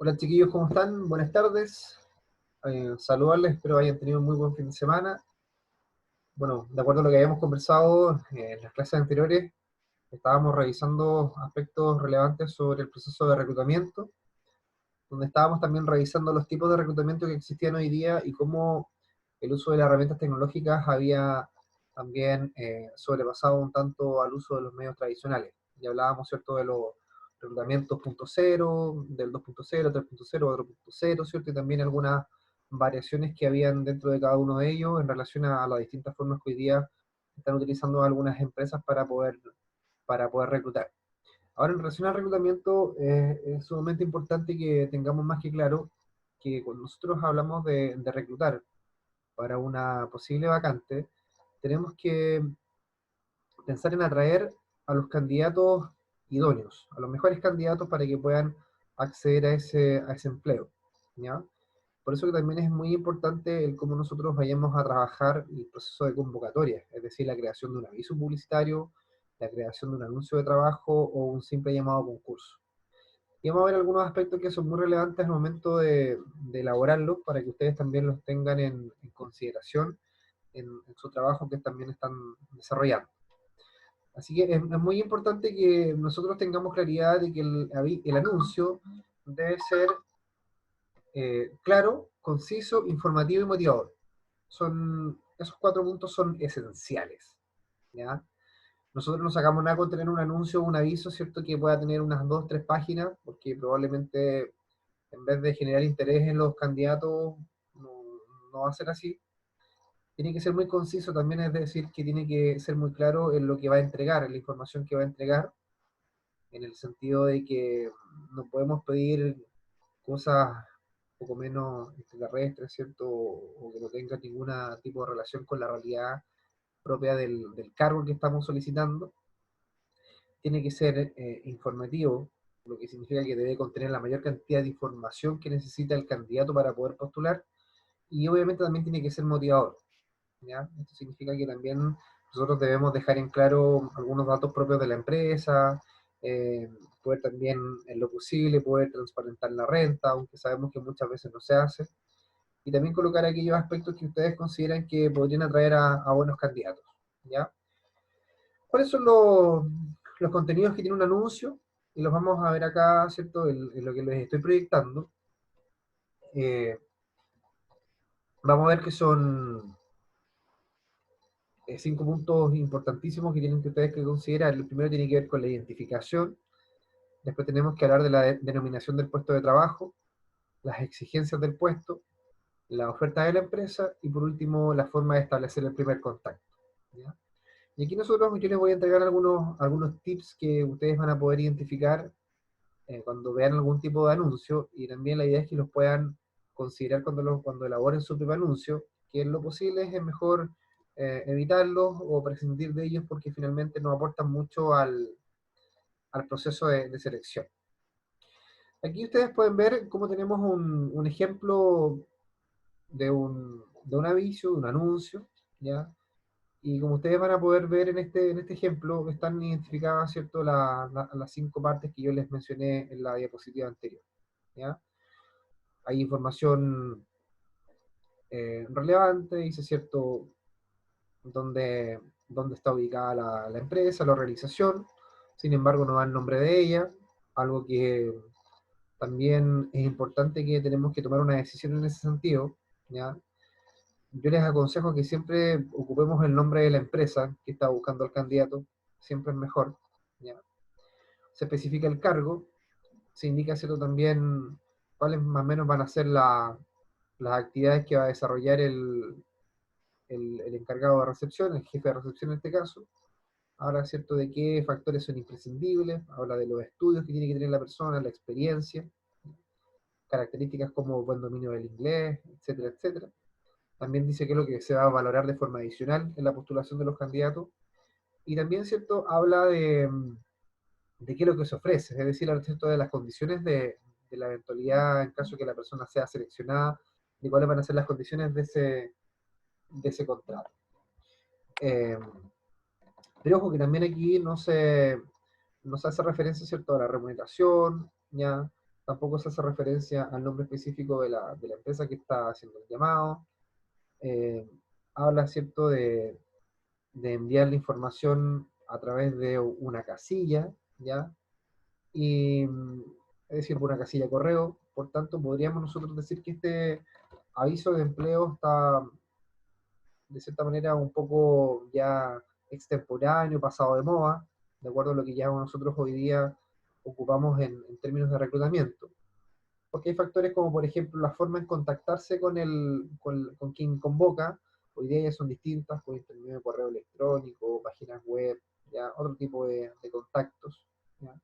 Hola chiquillos, ¿cómo están? Buenas tardes. Saludarles, espero hayan tenido un muy buen fin de semana. Bueno, de acuerdo a lo que habíamos conversado en las clases anteriores, estábamos revisando aspectos relevantes sobre el proceso de reclutamiento, donde estábamos también revisando los tipos de reclutamiento que existían hoy día y cómo el uso de las herramientas tecnológicas había también sobrepasado un tanto al uso de los medios tradicionales. Y hablábamos, ¿cierto?, de los reclutamientos 2.0, del 2.0, 3.0, 4.0, ¿cierto? Y también algunas variaciones que habían dentro de cada uno de ellos en relación a las distintas formas que hoy día están utilizando algunas empresas para poder reclutar. Ahora, en relación al reclutamiento, es sumamente importante que tengamos más que claro que cuando nosotros hablamos de reclutar para una posible vacante, tenemos que pensar en atraer a los candidatos idóneos, a los mejores candidatos para que puedan acceder a ese empleo, ¿ya? Por eso que también es muy importante el cómo nosotros vayamos a trabajar el proceso de convocatoria, es decir, la creación de un aviso publicitario, la creación de un anuncio de trabajo o un simple llamado a concurso. Y vamos a ver algunos aspectos que son muy relevantes al momento de elaborarlos para que ustedes también los tengan en consideración en su trabajo que también están desarrollando. Así que es muy importante que nosotros tengamos claridad de que el anuncio debe ser claro, conciso, informativo y motivador. Esos cuatro puntos son esenciales, ¿ya? Nosotros no sacamos nada con tener un anuncio o un aviso, ¿cierto? Que pueda tener unas dos, tres páginas, porque probablemente en vez de generar interés en los candidatos, no, no va a ser así. Tiene que ser muy conciso también, es decir, que tiene que ser muy claro en lo que va a entregar, en la información que va a entregar, en el sentido de que no podemos pedir cosas poco menos extraterrestres, ¿cierto? O que no tengan ningún tipo de relación con la realidad propia del cargo que estamos solicitando. Tiene que ser informativo, lo que significa que debe contener la mayor cantidad de información que necesita el candidato para poder postular, y obviamente también tiene que ser motivador, ¿ya? Esto significa que también nosotros debemos dejar en claro algunos datos propios de la empresa, eh, poder también, en lo posible, poder transparentar la renta, aunque sabemos que muchas veces no se hace, y también colocar aquellos aspectos que ustedes consideran que podrían atraer a buenos candidatos, ¿ya? ¿Cuáles son los contenidos que tiene un anuncio? Y los vamos a ver acá, ¿cierto? En lo que les estoy proyectando. Eh, Vamos a ver que son cinco puntos importantísimos que tienen que ustedes que considerar. El primero tiene que ver con la identificación. Después tenemos que hablar de la denominación del puesto de trabajo, las exigencias del puesto, la oferta de la empresa y por último la forma de establecer el primer contacto, ¿ya? Y aquí yo les voy a entregar algunos tips que ustedes van a poder identificar cuando vean algún tipo de anuncio, y también la idea es que los puedan considerar cuando elaboren su propio anuncio, que en lo posible es mejor evitarlos o prescindir de ellos porque finalmente no aportan mucho al proceso de selección. Aquí ustedes pueden ver cómo tenemos un ejemplo de un aviso, de un anuncio, ¿ya? Y como ustedes van a poder ver en este ejemplo, están identificadas, ¿cierto?, las cinco partes que yo les mencioné en la diapositiva anterior, ¿ya? Hay información relevante, dice, ¿cierto?, dónde, dónde está ubicada la empresa, la organización, sin embargo no da el nombre de ella, algo que también es importante, que tenemos que tomar una decisión en ese sentido, ¿ya? Yo les aconsejo que siempre ocupemos el nombre de la empresa que está buscando al candidato, siempre es mejor, ¿ya? Se especifica el cargo, se indica, ¿cierto?, también cuáles más o menos van a ser las actividades que va a desarrollar el encargado de recepción, el jefe de recepción en este caso. Habla, ¿cierto?, de qué factores son imprescindibles, habla de los estudios que tiene que tener la persona, la experiencia, características como buen dominio del inglés, etcétera, etcétera. También dice qué es lo que se va a valorar de forma adicional en la postulación de los candidatos. Y también, ¿cierto?, habla de qué es lo que se ofrece, es decir, al respecto de las condiciones de la eventualidad en caso que la persona sea seleccionada, de cuáles van a ser las condiciones de ese contrato. Eh, pero ojo que también aquí no se hace referencia, ¿cierto?, a la remuneración, ¿ya? tampoco se hace referencia al nombre específico de la empresa que está haciendo el llamado. Eh, Habla, ¿cierto?, de enviar la información a través de una casilla, ¿ya? Y, es decir, por una casilla de correo. Por tanto, podríamos nosotros decir que este aviso de empleo está, de cierta manera, un poco ya extemporáneo, pasado de moda, de acuerdo a lo que ya nosotros hoy día ocupamos en términos de reclutamiento. Porque hay factores como, por ejemplo, la forma en contactarse con quien convoca, hoy día ya son distintas, por intermedio de correo electrónico, páginas web, ya otro tipo de contactos. ¿Ya?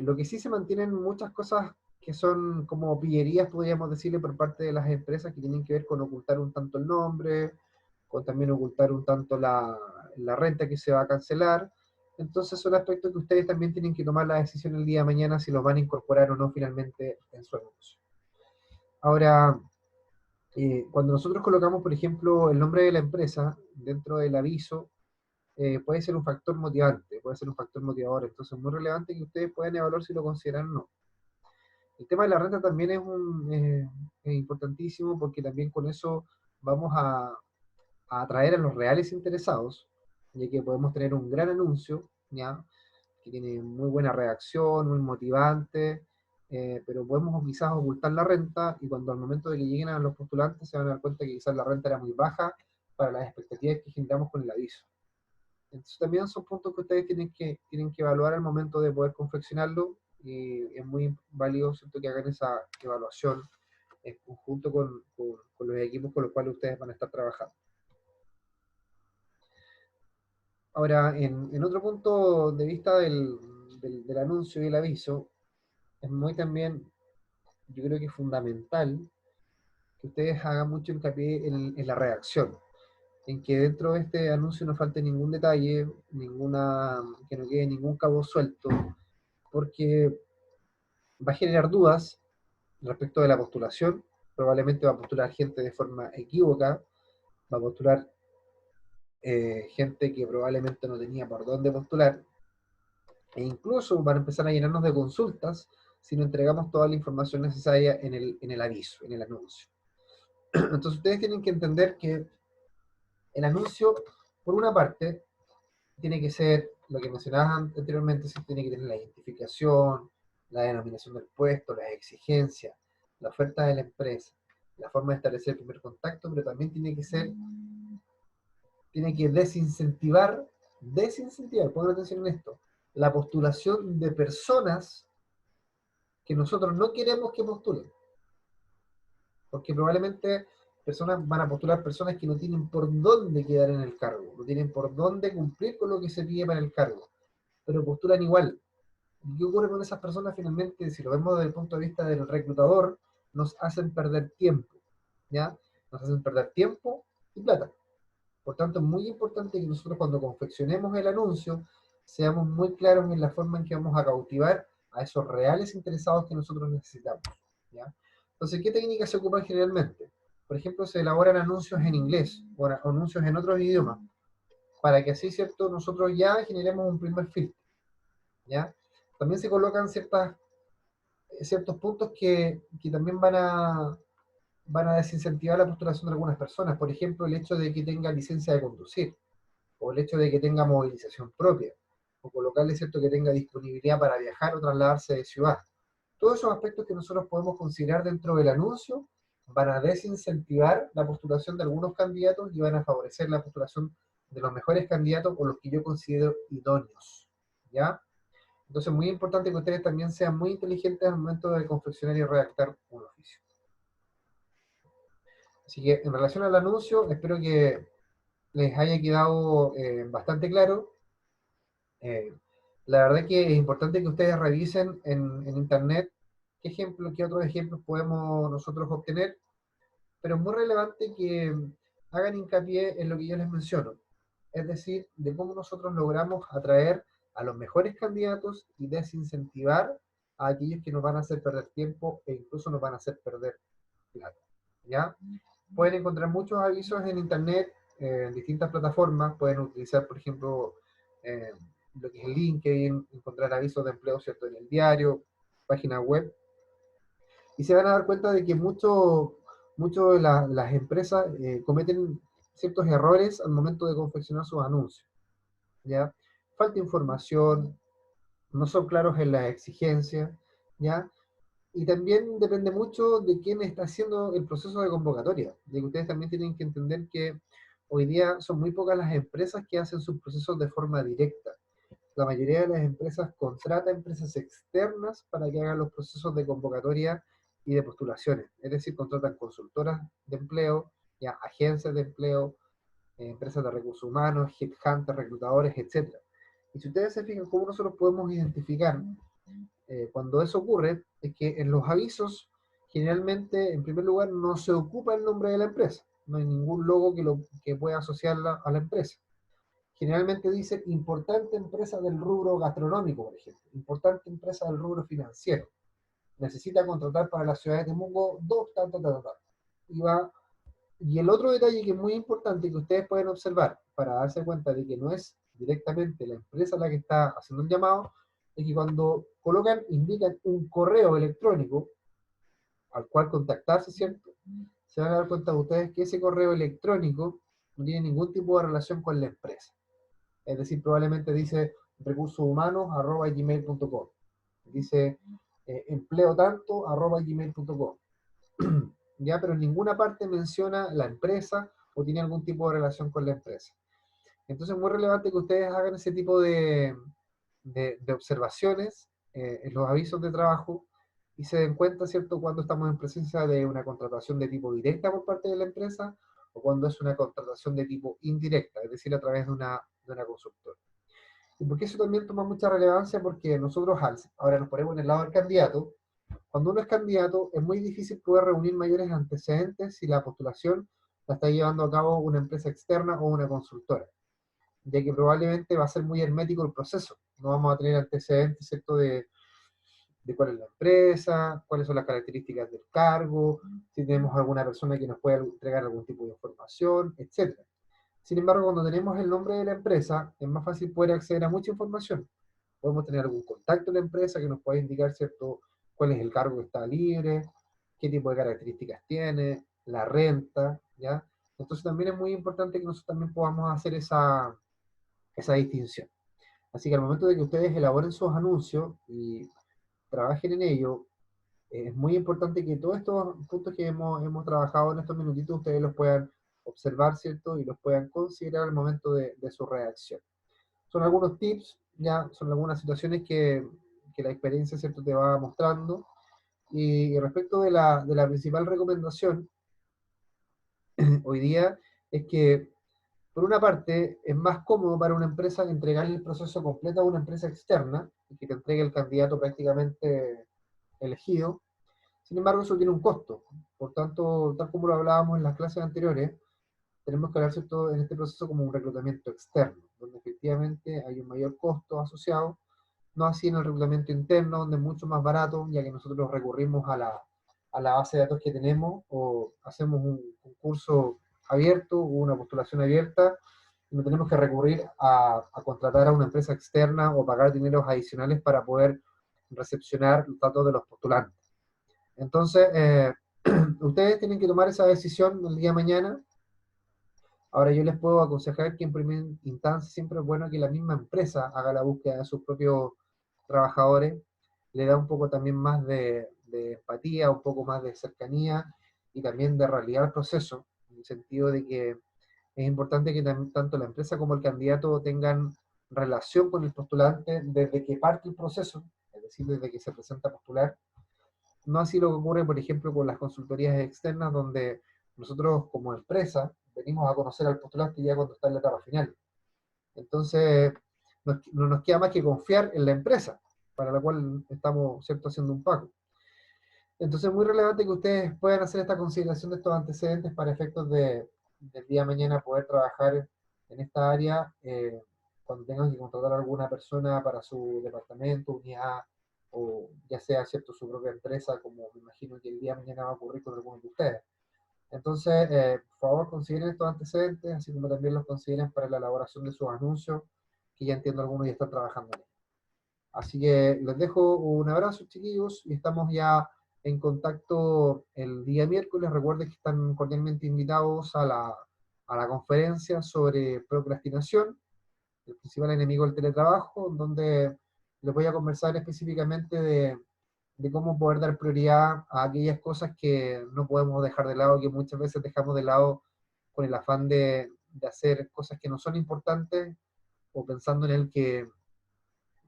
Lo que sí se mantienen muchas cosas que son como pillerías, podríamos decirle, por parte de las empresas que tienen que ver con ocultar un tanto el nombre, con también ocultar un tanto la renta que se va a cancelar. Entonces son aspectos que ustedes también tienen que tomar la decisión el día de mañana si los van a incorporar o no finalmente en su negocio. Ahora, cuando nosotros colocamos, por ejemplo, el nombre de la empresa dentro del aviso, puede ser un factor motivante, puede ser un factor motivador. Entonces es muy relevante que ustedes puedan evaluar si lo consideran o no. El tema de la renta también es importantísimo porque también con eso vamos a atraer a los reales interesados, ya que podemos tener un gran anuncio, ¿ya? Que tiene muy buena reacción, muy motivante, pero podemos quizás ocultar la renta y cuando al momento de que lleguen a los postulantes se van a dar cuenta que quizás la renta era muy baja para las expectativas que generamos con el aviso. Entonces también son puntos que ustedes tienen que evaluar al momento de poder confeccionarlo y es muy válido, ¿cierto?, que hagan esa evaluación en conjunto con los equipos con los cuales ustedes van a estar trabajando. Ahora, en otro punto de vista del anuncio y el aviso, es muy también, yo creo que es fundamental que ustedes hagan mucho hincapié en la redacción, en que dentro de este anuncio no falte ningún detalle, que no quede ningún cabo suelto, porque va a generar dudas respecto de la postulación, probablemente va a postular gente de forma equívoca, va a postular gente que probablemente no tenía por dónde postular, e incluso van a empezar a llenarnos de consultas si no entregamos toda la información necesaria en el aviso, en el anuncio. Entonces ustedes tienen que entender que el anuncio, por una parte, tiene que ser lo que mencionabas anteriormente, sí, tiene que tener la identificación, la denominación del puesto, las exigencias, la oferta de la empresa, la forma de establecer el primer contacto, pero también tiene que desincentivar, pongan atención en esto, la postulación de personas que nosotros no queremos que postulen. Porque probablemente personas van a postular personas que no tienen por dónde quedar en el cargo, no tienen por dónde cumplir con lo que se pide para el cargo, pero postulan igual. ¿Y qué ocurre con esas personas finalmente? Si lo vemos desde el punto de vista del reclutador, nos hacen perder tiempo, ¿ya? Nos hacen perder tiempo y plata. Por tanto, es muy importante que nosotros cuando confeccionemos el anuncio seamos muy claros en la forma en que vamos a cautivar a esos reales interesados que nosotros necesitamos, ¿ya? Entonces, ¿qué técnicas se ocupan generalmente? Por ejemplo, se elaboran anuncios en inglés o anuncios en otros idiomas, para que así, ¿cierto?, nosotros ya generemos un primer filtro, ¿ya? También se colocan ciertos puntos que también van a desincentivar la postulación de algunas personas. Por ejemplo, el hecho de que tenga licencia de conducir, o el hecho de que tenga movilización propia, o colocarle, ¿cierto?, que tenga disponibilidad para viajar o trasladarse de ciudad. Todos esos aspectos que nosotros podemos considerar dentro del anuncio van a desincentivar la postulación de algunos candidatos y van a favorecer la postulación de los mejores candidatos o los que yo considero idóneos, ¿ya? Entonces, muy importante que ustedes también sean muy inteligentes al momento de confeccionar y redactar un oficio. Así que, en relación al anuncio, espero que les haya quedado bastante claro. Eh, la verdad que es importante que ustedes revisen en internet qué otros ejemplos podemos nosotros obtener, pero es muy relevante que hagan hincapié en lo que yo les menciono, es decir, de cómo nosotros logramos atraer a los mejores candidatos y desincentivar a aquellos que nos van a hacer perder tiempo e incluso nos van a hacer perder plata, ¿ya? Pueden encontrar muchos avisos en internet, en distintas plataformas, pueden utilizar, por ejemplo, eh, lo que es LinkedIn, encontrar avisos de empleo, ¿cierto?, en el diario, página web, y se van a dar cuenta de que mucho de las empresas cometen ciertos errores al momento de confeccionar sus anuncios, ¿ya? Falta información, no son claros en las exigencias, ¿ya? Y también depende mucho de quién está haciendo el proceso de convocatoria, de que ustedes también tienen que entender que hoy día son muy pocas las empresas que hacen sus procesos de forma directa. La mayoría de las empresas contrata empresas externas para que hagan los procesos de convocatoria y de postulaciones. Es decir, contratan consultoras de empleo, ya, agencias de empleo, empresas de recursos humanos, headhunters, reclutadores, etc. Y si ustedes se fijan cómo nosotros podemos identificar cuando eso ocurre, es que en los avisos, generalmente, en primer lugar, no se ocupa el nombre de la empresa. No hay ningún logo que pueda asociarla a la empresa. Generalmente dice importante empresa del rubro gastronómico, por ejemplo, importante empresa del rubro financiero. Necesita contratar para la ciudad de Temuco dos, Y va. Y el otro detalle que es muy importante que ustedes pueden observar para darse cuenta de que no es directamente la empresa la que está haciendo el llamado, es que cuando colocan, indican un correo electrónico al cual contactarse, ¿cierto? Se van a dar cuenta de ustedes que ese correo electrónico no tiene ningún tipo de relación con la empresa. Es decir, probablemente dice recursohumanos@gmail.com, dice empleotanto@gmail.com, ya, pero en ninguna parte menciona la empresa o tiene algún tipo de relación con la empresa. Entonces es muy relevante que ustedes hagan ese tipo de observaciones en los avisos de trabajo y se den cuenta, ¿cierto?, cuando estamos en presencia de una contratación de tipo directa por parte de la empresa o cuando es una contratación de tipo indirecta, es decir, a través de una consultora. Y porque eso también toma mucha relevancia porque nosotros ahora nos ponemos en el lado del candidato. Cuando uno es candidato es muy difícil poder reunir mayores antecedentes si la postulación la está llevando a cabo una empresa externa o una consultora, ya que probablemente va a ser muy hermético el proceso. No vamos a tener antecedentes, ¿cierto?, de cuál es la empresa, cuáles son las características del cargo, si tenemos alguna persona que nos pueda entregar algún tipo de información, etc. Sin embargo, cuando tenemos el nombre de la empresa, es más fácil poder acceder a mucha información. Podemos tener algún contacto en la empresa que nos pueda indicar, ¿cierto?, cuál es el cargo que está libre, qué tipo de características tiene, la renta, ¿ya? Entonces también es muy importante que nosotros también podamos hacer esa distinción. Así que al momento de que ustedes elaboren sus anuncios y trabajen en ello, es muy importante que todos estos puntos que hemos trabajado en estos minutitos ustedes los puedan observar, ¿cierto? Y los puedan considerar al momento de su redacción. Son algunos tips, ya, son algunas situaciones que la experiencia, ¿cierto?, te va mostrando. Y respecto de la principal recomendación, hoy día, es que, por una parte, es más cómodo para una empresa entregarle el proceso completo a una empresa externa y que te entregue el candidato prácticamente elegido. Sin embargo, eso tiene un costo. Por tanto, tal como lo hablábamos en las clases anteriores, tenemos que hablar, ¿cierto?, en este proceso como un reclutamiento externo, donde efectivamente hay un mayor costo asociado, no así en el reclutamiento interno, donde es mucho más barato, ya que nosotros recurrimos a la base de datos que tenemos o hacemos un concurso abierto o una postulación abierta y no tenemos que recurrir a contratar a una empresa externa o pagar dineros adicionales para poder recepcionar los datos de los postulantes. Entonces, ustedes tienen que tomar esa decisión el día de mañana. Ahora yo les puedo aconsejar que en primera instancia siempre es bueno que la misma empresa haga la búsqueda de sus propios trabajadores, le da un poco también más de empatía, un poco más de cercanía y también de realidad al proceso, en el sentido de que es importante que tanto la empresa como el candidato tengan relación con el postulante desde que parte el proceso, es decir, desde que se presenta a postular. No así lo que ocurre, por ejemplo, con las consultorías externas, donde nosotros como empresa venimos a conocer al postulante ya cuando está en la etapa final. Entonces, no nos queda más que confiar en la empresa, para la cual estamos, ¿cierto?, haciendo un pago. Entonces, es muy relevante que ustedes puedan hacer esta consideración de estos antecedentes para efectos del día de mañana poder trabajar en esta área cuando tengan que contratar a alguna persona para su departamento, unidad, o ya sea, ¿cierto?, su propia empresa, como me imagino que el día de mañana va a ocurrir con algunos de ustedes. Entonces, por favor, consideren estos antecedentes, así como también los consideren para la elaboración de sus anuncios, que ya entiendo algunos ya están trabajando en ello. Así que les dejo un abrazo, chiquillos, y estamos ya en contacto el día miércoles. Recuerden que están cordialmente invitados a la conferencia sobre procrastinación, el principal enemigo del teletrabajo, donde les voy a conversar específicamente de cómo poder dar prioridad a aquellas cosas que no podemos dejar de lado, que muchas veces dejamos de lado con el afán de hacer cosas que no son importantes o pensando en el que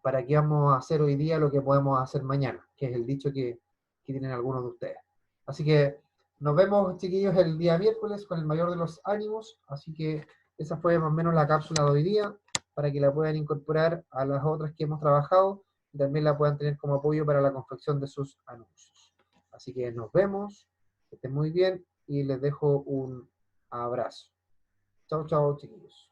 para qué vamos a hacer hoy día lo que podemos hacer mañana, que es el dicho que tienen algunos de ustedes. Así que nos vemos, chiquillos, el día miércoles con el mayor de los ánimos. Así que esa fue más o menos la cápsula de hoy día, para que la puedan incorporar a las otras que hemos trabajado y también la puedan tener como apoyo para la confección de sus anuncios. Así que nos vemos, que estén muy bien y les dejo un abrazo. Chao, chao, chiquillos.